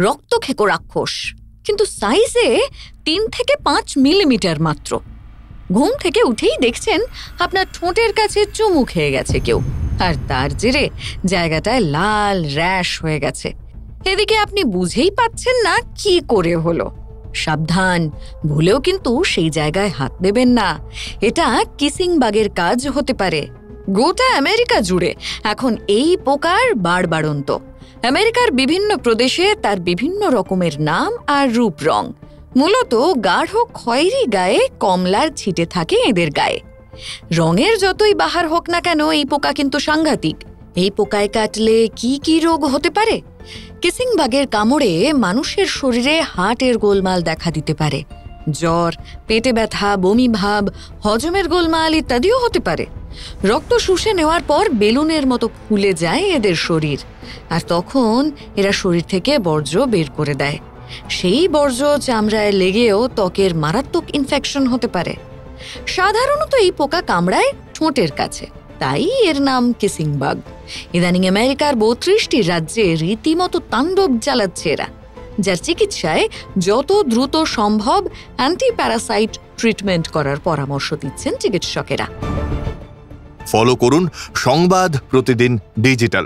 রক্তখেকো রাক্ষস, কিন্তু সাইজে 3 থেকে 5 মিলিমিটার মাত্র। ঘুম থেকে উঠেই দেখছেন আপনার ঠোঁটের কাছে চুমু খেয়ে গেছে কেউ, আর তার জেরে জায়গাটায় লাল র্যাশ হয়ে গেছে। এদিকে আপনি বুঝেই পাচ্ছেন না কি করে হলো। সাবধান, ভুলেও কিন্তু সেই জায়গায় হাত দেবেন না। এটা কিসিং বাগের কাজ হতে পারে। গোটা আমেরিকা জুড়ে এখন এই পোকার বাড়বাড়ন্ত। আমেরিকার বিভিন্ন প্রদেশে তার বিভিন্ন রকমের নাম আর রূপ রং। মূলত গাঢ় খয়েরি গায়ে কমলার ছিটে থাকে এদের গায়ে। রঙের যতই বাহার হোক না কেন, এই পোকা কিন্তু সাংঘাতিক। এই পোকায় কাটলে কি কি রোগ হতে পারে? কিসিং বাগের কামড়ে মানুষের শরীরে হার্টের গোলমাল দেখা দিতে পারে। জ্বর, পেটে ব্যথা, বমি ভাব, হজমের গোলমাল ইত্যাদিও হতে পারে। রক্ত শুষে নেওয়ার পর বেলুনের মতো ফুলে যায় এদের শরীর, আর তখন এরা শরীর থেকে বর্জ্য বের করে দেয়। সেই বর্জ্য চামড়ায় লেগেও ত্বকের মারাত্মক ইনফেকশন হতে পারে। সাধারণত এই পোকা কামড়ায় ঠোঁটের কাছে, তাই এর নাম কিসিং বাগ। ইদানিং আমেরিকার 32টি রাজ্যে রীতিমতো তাণ্ডব চালাচ্ছে এরা, যার চিকিৎসায় যত দ্রুত সম্ভব অ্যান্টিপ্যারাসাইট ট্রিটমেন্ট করার পরামর্শ দিচ্ছেন চিকিৎসকেরা। ফলো করুন সংবাদ প্রতিদিন ডিজিটাল।